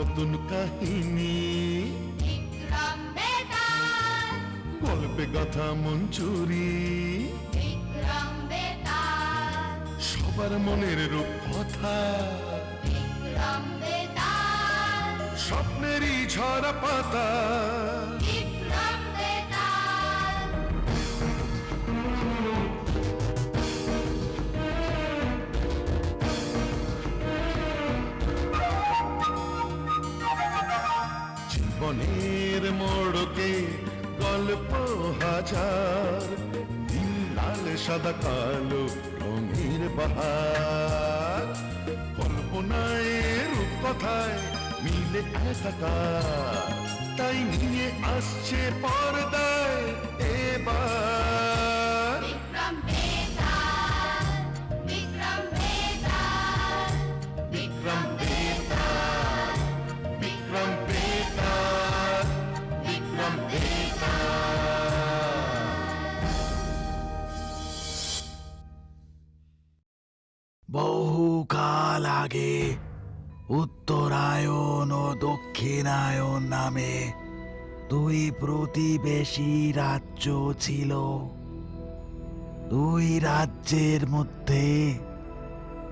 নতুন কাহিনী, গল্পে গাথা মঞ্চুরি, সবার মনের রূপকথা, স্বপ্নেরই ঝরা পাতা। জীবনের মোড়কে গল্প হাজার, নীল লাল সাদা কালো রঙের বাহার, কল্পনায় রূপকথায় মিলে একাকার, তাই নিয়ে আসছে পর্দায় এবার বিক্রম বেতাল, বিক্রম বেতাল, বিক্রম বেতাল, বিক্রম বেতাল। বহুকাল আগে উত্তরায়ণ ও দক্ষিণায়ন নামে দুই প্রতিবেশী রাজ্য ছিল। দুই রাজ্যের মধ্যে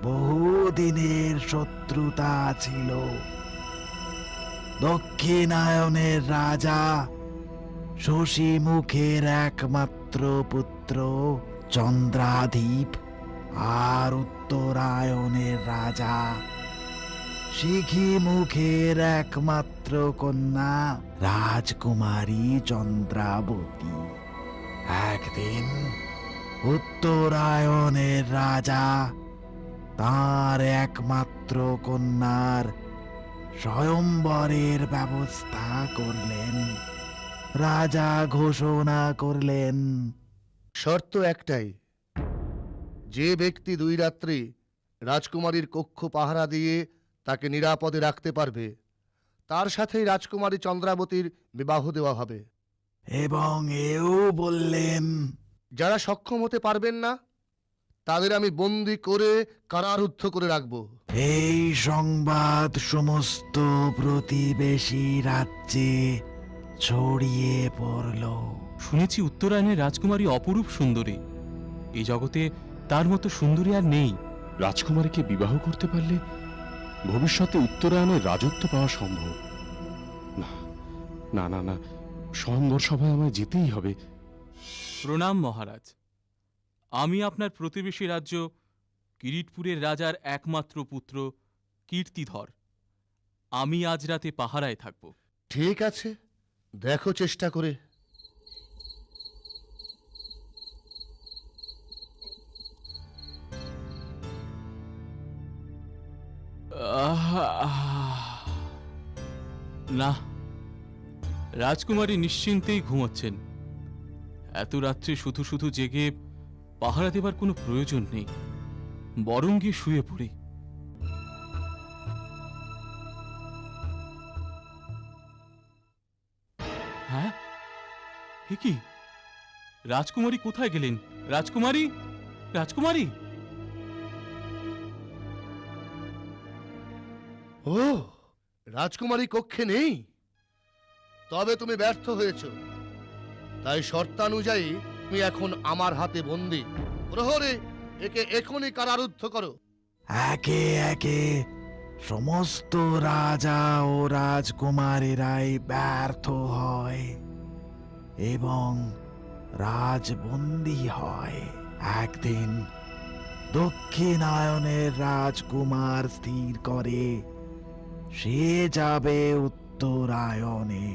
বহুদিনের শত্রুতা ছিল। দক্ষিণায়নের রাজা শশীমুখের একমাত্র পুত্র চন্দ্রাধীপ, আর উত্তরায়ণের রাজা শিখিমুখের একমাত্র কন্যা রাজকুমারী চন্দ্রাবতী। একদিন উত্তরায়ণের রাজা তার একমাত্র কন্যার স্বয়ম্বরের ব্যবস্থা করলেন। রাজা ঘোষণা করলেন, শর্ত একটাই, যে ব্যক্তি 2 রাত্রি রাজকুমারীর কক্ষ পাহারা দিয়ে তাকে নিরাপদে রাখতে পারবে, তার সাথেই রাজকুমারী চন্দ্রাবতীর বিবাহ দেওয়া হবে। এবং এও বললেন, যারা সক্ষম হতে পারবেন না তাদের আমি বন্দি করে কারারুদ্ধ করে রাখব। এই সংবাদ সমস্ত প্রতিবেশী রাজ্যে ছড়িয়ে পড়ল। শুনেছি উত্তরায়ণের রাজকুমারী অপরূপ সুন্দরী, এই জগতে তার মতো সুন্দরী আর নেই। রাজকুমারীকে বিবাহ করতে পারলে ভবিষ্যতে উত্তরায়ণের রাজত্ব পাওয়া সম্ভব। না না না না, স্বয়ংবর সভায় আমায় যেতেই হবে। প্রণাম মহারাজ, আমি আপনার প্রতিবেশী রাজ্য কিরিটপুরের রাজার একমাত্র পুত্র কীর্তিধর। আমি আজ রাতে পাহারায় থাকব। ঠিক আছে, দেখো চেষ্টা করে। না, রাজকুমারী নিশ্চিন্তেই ঘুমোচ্ছেন। এত রাত্রে শুধু শুধু জেগে পাহারা দেবার কোনো প্রয়োজন নেই, বরং গিয়ে শুয়ে পড়ি। হ্যাঁ, এ কি? রাজকুমারী কোথায় গেলেন? রাজকুমারী, রাজকুমারী! ও, রাজকুমারী কক্ষে নেই? তবে তুমি ব্যর্থ হয়েছ। তাই শর্তানুযায়ী তুমি এখন আমার হাতে বন্দী। প্রহরে একে এখনই কারারুদ্ধ করো। একে একে সমস্ত রাজা ও রাজকুমারীরাই ব্যর্থ হয় এবং রাজবন্দী হয়। একদিন দক্ষিণায়নের রাজকুমার স্থির করে সে যাবে উত্তরায়ণে।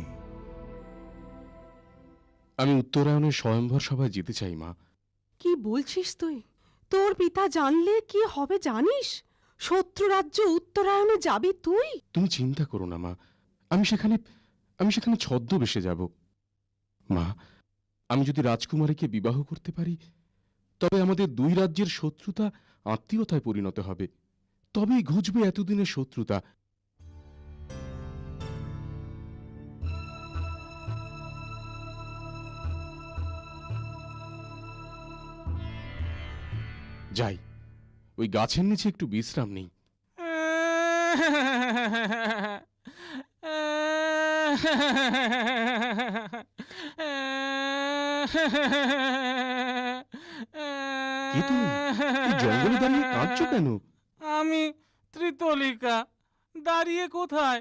আমি উত্তরায়ণের স্বয়ম্বর সভায় যেতে চাই মা। কি বলছিস তুই? তোর পিতা জানলে কি হবে জানিস? শত্রু রাজ্য উত্তরায়ণে যাবি তুই? তুমি চিন্তা করো না মা, আমি সেখানে ছদ্মবেশে যাব। মা, আমি যদি রাজকুমারীকে বিবাহ করতে পারি, তবে আমাদের 2 রাজ্যের শত্রুতা আত্মীয়তায় পরিণত হবে। তবেই ঘুচবে এতদিনের শত্রুতা। যাই, ওই গাছের নিচে একটু বিশ্রাম নেই। কে তুমি? এই জঙ্গলে দাঁড়িয়ে কাঁদছো কেন? আমি ত্রিতলিকা। দাঁড়িয়ে কোথায়?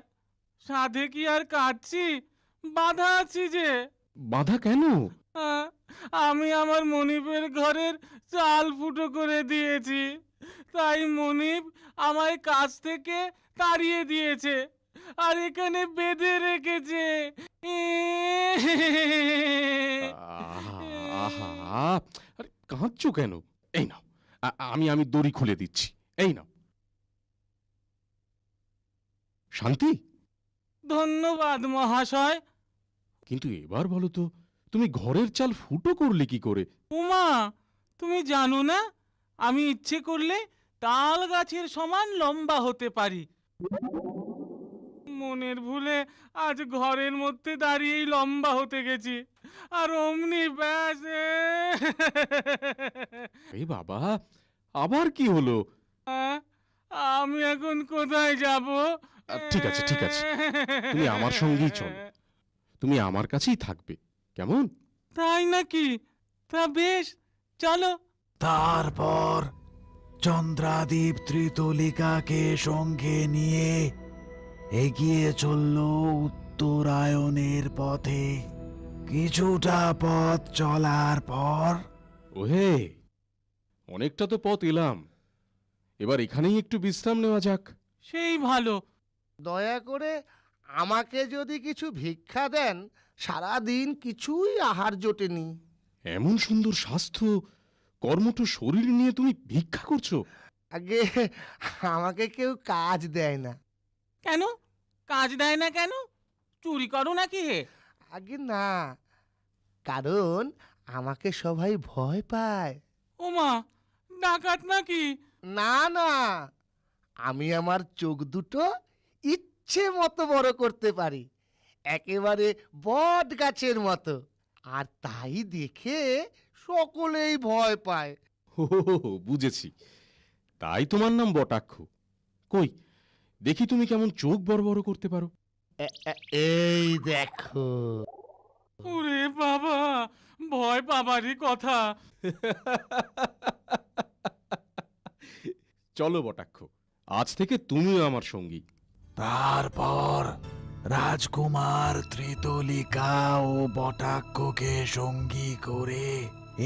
সাধে কি আর কাঁদছি? বাধা আছি যে। বাধা কেন? আহ, আমি আমার মনিবের ঘরের চাল ফুটো করে দিয়েছি, তাই মনিব আমায় কাছ থেকে তাড়িয়ে দিয়েছে আর এখানে বেঁধে রেখেছে। আহা, আরে কাঁদছো কেন? এই নাও, আমি দড়ি খুলে দিচ্ছি। এই নাও। শান্তি? ধন্যবাদ মহাশয়। কিন্তু এবার বলো তো, তুমি ঘরের চাল ফুটো করলে কি করে? উমা, তুমি জানো না আমি ইচ্ছে করলে তাল গাছের সমান লম্বা হতে পারি। মনের ভুলে আজ ঘরের মধ্যে দাঁড়িয়েই লম্বা হতে গেছি, আর অমনি ব্যাস। এই বাবা, আবার কি হলো? আমি এখন কোথায় যাব? ঠিক আছে, ঠিক আছে, তুমি আমার সঙ্গেই চলো। তুমি আমার কাছেই থাকবে, কেমন? তাই নাকি? তা বেশ, চলো। তারপর চন্দ্রাদীপ ত্রিতলিকাকে সঙ্গে নিয়ে এগিয়ে চলল উত্তরায়ণের পথে। কিছুটা পথ চলার পর ওহে, অনেকটা তো পথ এলাম, এবার এখানেই একটু বিশ্রাম নেওয়া যাক। সেই ভালো। দয়া করে আমাকে যদি কিছু ভিক্ষা দেন, সারা দিন কিছুই আহার জোটেনি। এমন সুন্দর স্বাস্থ্য, কর্মঠ শরীর নিয়ে তুমি ভিক্ষা করছো? আগে আমাকে কেউ কাজ দেয় না। কেন কাজ দেয় না কেন? চুরি করো নাকি হে? আগে না, কারণ আমাকে সবাই ভয় পায়। ওমা, ডাকাত নাকি? না না, আমি আমার চোখ দুটো ইচ্ছে মতো বড় করতে পারি, একেবারে বট গাছের মতো, আর তাই দেখে সকলেই ভয় পায়। হো, বুঝেছি, তাই তোমার নাম বটাক্ষ। কই দেখি তুমি কেমন চোখ বড় বড় করতে পারো। এই দেখো। ওরে বাবা, ভয় পাবারই কথা। চলো বটাক্ষ, আজ থেকে তুমিও আমার সঙ্গী। তারপর রাজকুমার ত্রিতলিকা ও বটাক্ষকে সঙ্গী করে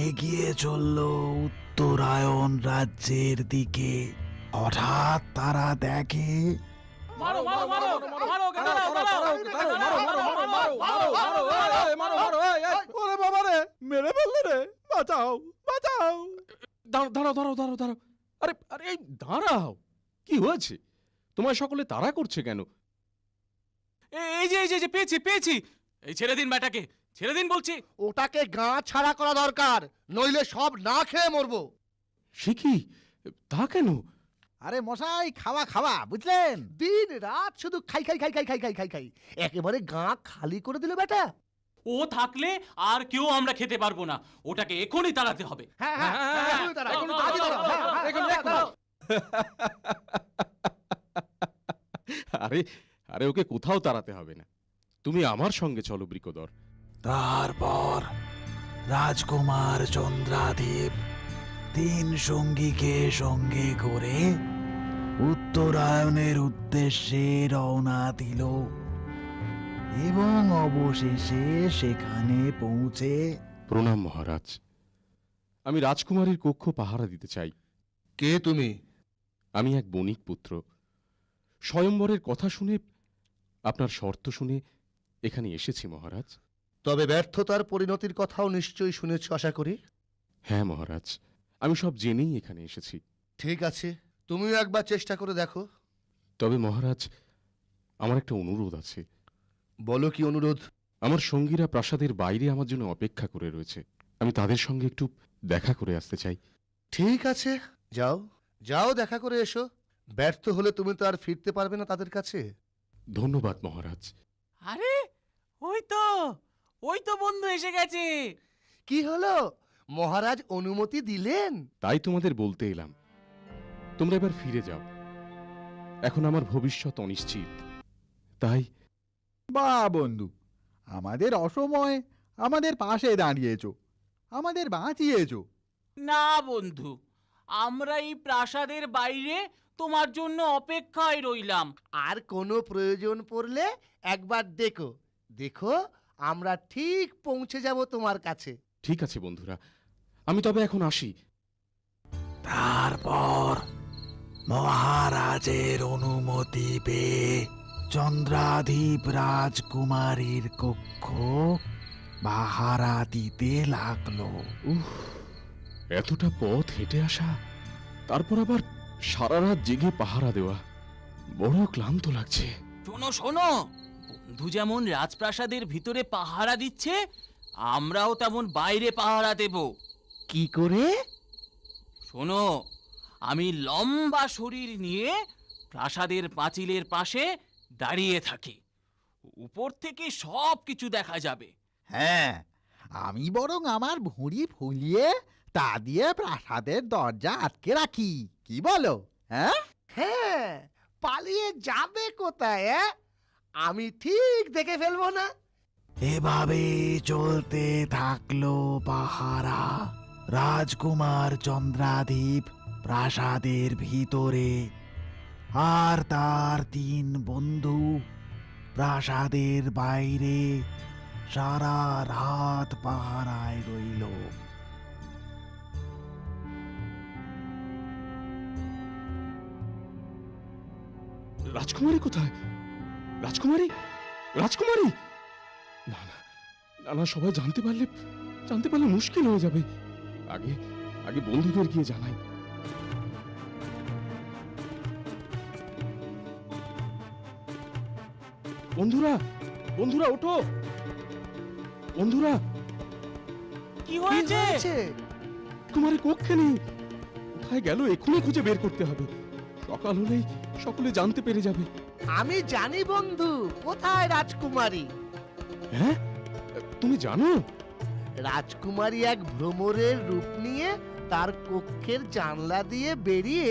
এগিয়ে চলল উত্তরায়ণ রাজ্যের দিকে। হঠাৎ তারা দেখে মারো মারো মারো মারো, দাঁড়াও দাঁড়াও, ওরে বাবা রে, মেরে ফেললে রে, বাঁচাও বাঁচাও। দাঁড়াও দাঁড়াও দাঁড়াও দাঁড়াও, আরে আরে এই দাঁড়াও, কি হয়েছে? তোমায় সকলে তাড়া করছে কেন? এই যে এই যে পেয়েছি পেয়েছি। এই ছেড়ে দিন ব্যাটাকে, ছেড়ে দিন বলছি। ওটাকে গা ছাড়া করা দরকার, নইলে সব না খেয়ে মরবো। সে কি? তা কেন? আরে মশাই, খাওয়া খাওয়া, বুঝলেন? দিন রাত শুধু খাই খাই খাই খাই খাই খাই খাই খাই, একেবারে গা খালি করে দিল বেটা। ও থাকলে আর কেউ আমরা খেতে পারবো না। ওটাকে এখনই তাড়াতে হবে। হ্যাঁ হ্যাঁ, এখনই তাড়াও, এখনই আজই তাড়াও, হ্যাঁ, হ্যাঁ, এখনই তাড়াও। আরে আরে ওকে কোথাও তাড়াতে হবে না, তুমি আমার সঙ্গে চলো বৃকোদর। তারপর রাজকুমার চন্দ্রাদীপ তিন সঙ্গীকে সঙ্গে করে উত্তরায়ণের উদ্দেশ্যে রওনা দিল এবং অবশেষে সেখানে পৌঁছে। প্রণাম মহারাজ, আমি রাজকুমারীর কক্ষ পাহারা দিতে চাই। কে তুমি? আমি এক বণিক পুত্র। স্বয়ম্বরের কথা শুনে, আপনার শর্ত শুনে এখানে এসেছি মহারাজ। তবে ব্যর্থতার পরিণতির কথাও নিশ্চয়ই শুনেছ আশা করি। হ্যাঁ মহারাজ, আমি সব জেনেই এখানে এসেছি। ঠিক আছে, তুমিও একবার চেষ্টা করে দেখো। তবে মহারাজ, আমার একটা অনুরোধ আছে। বলো কি অনুরোধ? আমার সঙ্গীরা প্রাসাদের বাইরে আমার জন্য অপেক্ষা করে রয়েছে, আমি তাদের সঙ্গে একটু দেখা করে আসতে চাই। ঠিক আছে, যাও যাও, দেখা করে এসো। ব্যর্থ হলে তুমি তো আর ফিরতে পারবে না তাদের কাছে। ধন্যবাদ মহারাজ। আরে ওই তো বন্ধু এসে গেছে। কি হলো, মহারাজ অনুমতি দিলেন? তাই তোমাদের বলতে এলাম, তোমরা এবার ফিরে যাও। এখন আমার ভবিষ্যৎ অনিশ্চিত, তাই বাহ বন্ধু, আমাদের অসময়ে আমাদের পাশে দাঁড়িয়েছো, আমাদের বাঁচিয়েছো। না বন্ধু, আমরা এই প্রাসাদের বাইরে তোমার জন্য অপেক্ষায় রইলাম। আর কোনো প্রয়োজন পড়লে একবার দেখো দেখো, আমরা ঠিক পৌঁছে যাব তোমার কাছে। ঠিক আছে বন্ধুরা, আমি তবে এখন আসি। তারপর মহারাজের অনুমতি পেয়ে চন্দ্রাধীপ রাজকুমারীর কক্ষ পাহারা দিতে লাগলো। উফ, এতটা পথ হেঁটে আসা, তারপর আবার সারা রাত জেগে পাহারা দেওয়া, বড় ক্লান্ত লাগছে। শোনো শোনো, বন্ধু যেমন রাজপ্রাসাদের ভিতরে পাহারা দিচ্ছে, আমরাও তেমন বাইরে পাহারা দেব। কি করে? শোনো, আমি লম্বা শরীর নিয়ে প্রাসাদের পাঁচিলের পাশে দাঁড়িয়ে থাকি, উপর থেকে সব কিছু দেখা যাবে। হ্যাঁ, আমি বরং আমার ভুঁড়ি ফুলিয়ে তা দিয়ে প্রাসাদের দরজা আটকে রাখি, কি বলো? হ্যাঁ হ্যাঁ, পালিয়ে যাবে কোথায়? আমি ঠিক দেখে ফেলবো না? এভাবে চলতে থাকলো পাহারা। রাজকুমার চন্দ্রাধীপ প্রাসাদের ভিতরে আর তার 3 বন্ধু প্রাসাদের বাইরে সারা রাত পাহারায় রইল। রাজকুমারী কোথায়? রাজকুমারী, রাজকুমারী! না না না না, সবাই জানতে পারলে মুশকিল হয়ে যাবে। আগে আগে বন্ধুদের গিয়ে জানাই। বন্ধুরা, বন্ধুরা ওঠো! বন্ধুরা, কি হয়েছে? কুমারী কক্ষে নেই। কোথায় গেল এখনই খুঁজে বের করতে হবে। সকাল হলেই সকলে জানতে পেরে যাবে। আমি জানি বন্ধু, কোথায় রাজকুমারী। হ্যাঁ, তুমি জানো? রাজকুমারী এক ভ্রমরের রূপ নিয়ে তার কক্ষের জানলা দিয়ে বেরিয়ে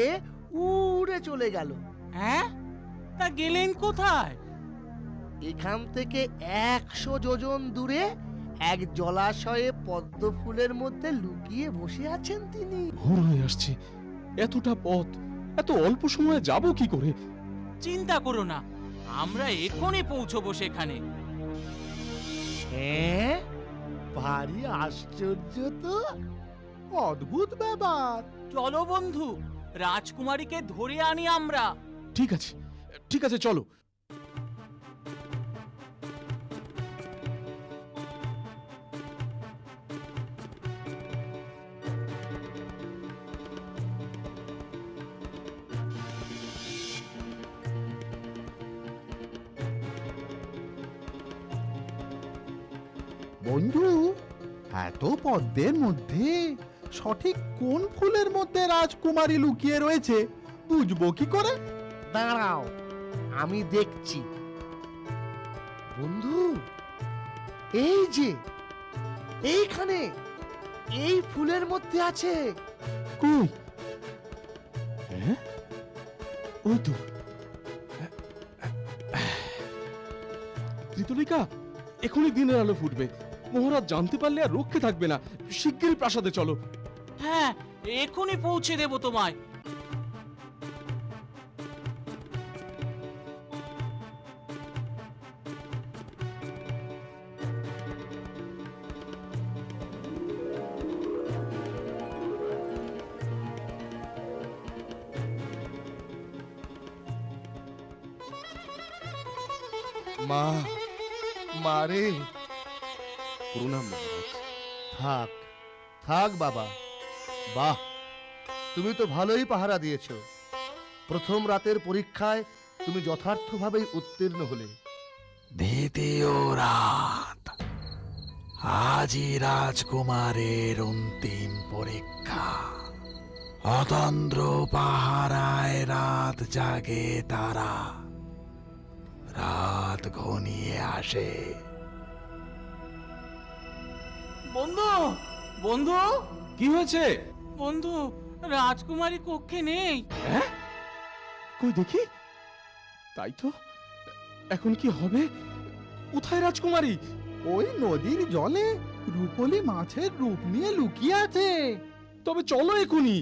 উড়ে চলে গেল। হ্যাঁ, তা গেলেন কোথায়? এখান থেকে 100 যোজন দূরে এক জলাশয়ে পদ্ম ফুলের মধ্যে লুকিয়ে বসে আছেন তিনি। ভোর হয়ে আসছে, এতটা পথ এত অল্প সময়ে যাব কি করে? চিন্তা করো না, আমরা এখনই পৌঁছবো সেখানে। হ্যাঁ, ভারী আশ্চর্য তো, অদ্ভুত ব্যাপার। চলো বন্ধু, রাজকুমারীকে ধরে আনি আমরা। ঠিক আছে, ঠিক আছে, চলো। বন্ধু, এত পদ্মের মধ্যে সঠিক কোন ফুলের মধ্যে রাজকুমারী লুকিয়ে রয়েছে বুঝবো কি করে? দাঁড়াও, আমি দেখছি। বন্ধু, এই যে এইখানে এই ফুলের মধ্যে আছে। কই? হ্যাঁ, ওই তো। ত্রিতলিকা, এখনই দিনের আলো ফুটবে। মহারাজ জানতে পারলে আর রক্ষে থাকবে না। শিগগিরই প্রাসাদে চলো। হ্যাঁ, এখনই পৌঁছে দেব তোমায়। মা, মারে। প্রণাম মহারাজ। থাক থাক বাবা। বাহ, তুমি তো ভালোই পাহারা দিয়েছো। প্রথম রাতের পরীক্ষায় তুমি যথার্থভাবেই উত্তীর্ণ হলে। দ্বিতীয় রাত, আজই রাজকুমারের অন্তিম পরীক্ষা। অতন্দ্র পাহারায় রাত জাগে তারা। রাত ঘনিয়ে আসে। বন্ধু, বন্ধু, কি হয়েছে? বন্ধু, রাজকুমারী কক্ষে নেই। হ্যাঁ, কই দেখি। তাই তো, এখন কি হবে? কোথায় রাজকুমারী? ওই নদীর জলে রূপলি মাছের রূপ নিয়ে লুকিয়ে আছে। তবে চলো এখুনি।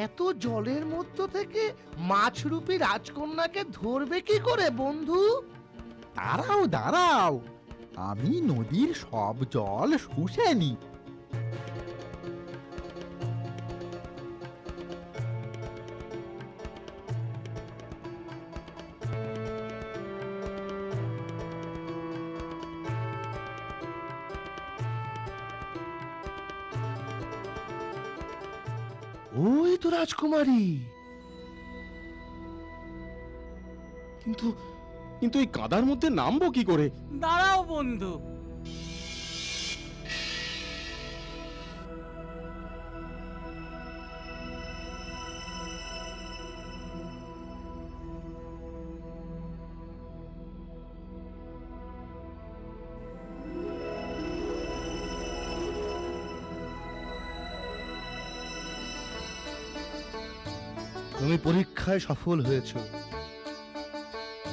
এত জলের মধ্য থেকে মাছরূপী রাজকন্যাকে ধরবে কি করে বন্ধু? দাঁড়াও দাঁড়াও, আমি নদীর সব জল শুষে নি। ওই তো রাজকুমারী। কিন্তু কিন্তু এই কাদার মধ্যে নামবো কি করে? দাঁড়াও বন্ধু, তুমি পরীক্ষায় সফল হয়েছ,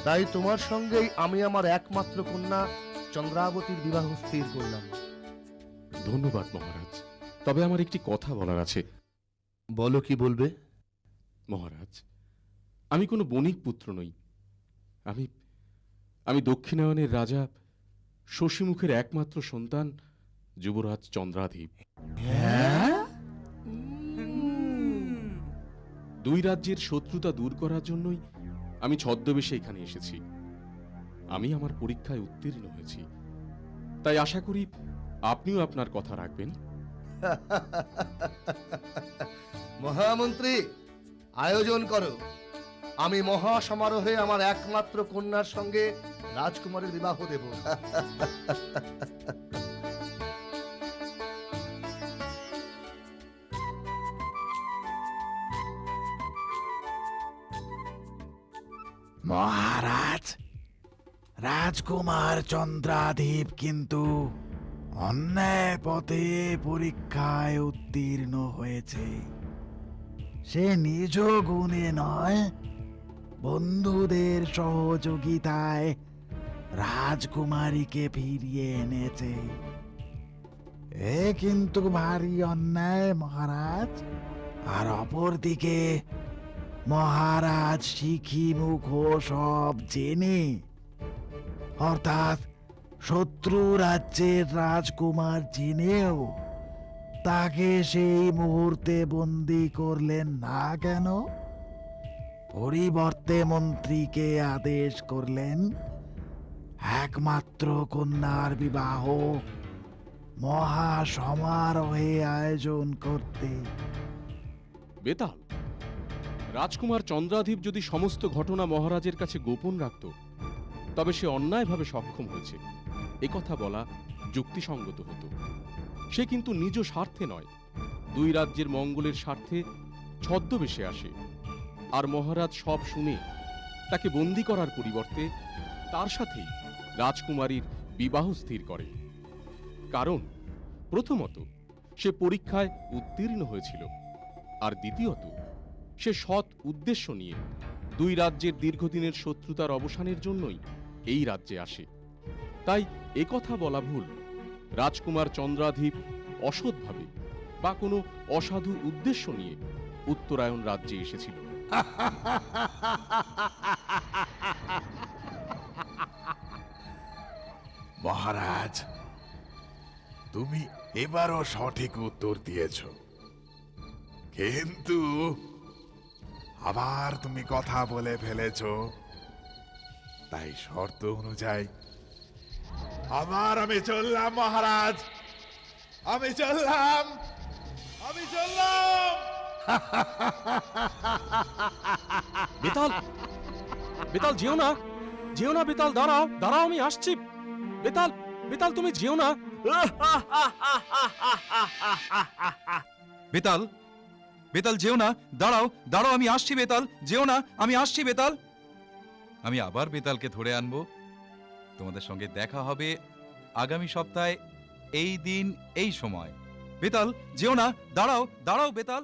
তাই তোমার সঙ্গেই আমি আমার একমাত্র কন্যা চন্দ্রাবতীর বিবাহ স্থির করলাম। ধন্যবাদ মহারাজ, তবে আমার একটি কথা বলার আছে। বলো, কি বলবে? মহারাজ, আমি কোনো বণিক পুত্র নই। আমি আমি দক্ষিণায়নের রাজা শশীমুখের একমাত্র সন্তান যুবরাজ চন্দ্রাধীপ। দুই রাজ্যের শত্রুতা দূর করার জন্যই আমি ছদ্মবেশে এখানে এসেছি। আমি আমার পরীক্ষায় উত্তীর্ণ হয়েছি, তাই আশা করি আপনিও আপনার কথা রাখবেন। মহামন্ত্রী, আয়োজন করো। আমি মহা সমারোহে আমার একমাত্র কন্যার সঙ্গে রাজকুমারের বিবাহ দেব। মহারাজ, রাজকুমার চন্দ্রাধীপ কিন্তু অন্যায় পথে পরীক্ষায় উত্তীর্ণ হয়েছে। সে নিজ গুণে নয়, বন্ধুদের সহযোগিতায় রাজকুমারীকে ফিরিয়ে এনেছে। এ কিন্তু ভারী অন্যায় মহারাজ। আর অপরদিকে মহারাজ শিখিমুখ সব জেনে, অর্থাৎ শত্রু রাজ্যের রাজকুমার জেনেও তাকে সেই মুহূর্তে বন্দী করলেন না কেন? পরিবর্তে মন্ত্রীকে আদেশ করলেন একমাত্র কন্যার বিবাহ মহা সমারোহে আয়োজন করতে। বেতাল, রাজকুমার চন্দ্রাধীপ যদি সমস্ত ঘটনা মহারাজের কাছে গোপন রাখত, তবে সে অন্যায়ভাবে সক্ষম হয়েছে একথা বলা যুক্তিসঙ্গত হতো। সে কিন্তু নিজ স্বার্থে নয়, দুই রাজ্যের মঙ্গলের স্বার্থে ছদ্মবেশে আসে। আর মহারাজ সব শুনে তাকে বন্দী করার পরিবর্তে তার সাথেই রাজকুমারীর বিবাহ স্থির করে। কারণ প্রথমত সে পরীক্ষায় উত্তীর্ণ হয়েছিল, আর দ্বিতীয়ত সে সৎ উদ্দেশ্য নিয়ে দুই রাজ্যের দীর্ঘদিনের শত্রুতার অবসানের জন্যই এই রাজ্যে আসে। তাই একথা বলা ভুল রাজকুমার চন্দ্রাধীপ অসৎভাবে বা কোনো অসাধু উদ্দেশ্য নিয়ে উত্তরায়ণ রাজ্যে এসেছিল। মহারাজ, তুমি এবারও সঠিক উত্তর দিয়েছ, কিন্তু আবার তুমি কথা বলে ফেলেছ। তাই শর্ত অনুযায়ী আবার আমি চললাম মহারাজ, আমি চললাম। বেতাল, বেতাল যেও না, যেও না বেতাল, দাঁড়াও দাঁড়াও, আমি আসছি। বেতাল, বেতাল তুমি যেও না। বেতাল, বেতাল যেও না, দাঁড়াও দাঁড়াও, আমি আসছি। বেতাল যেও না, আমি আসছি। বেতাল, আমি আবার বেতালকে ধরে আনবো। তোমাদের সঙ্গে দেখা হবে আগামী সপ্তাহে এই দিন এই সময়। বেতাল যেও না, দাঁড়াও দাঁড়াও বেতাল।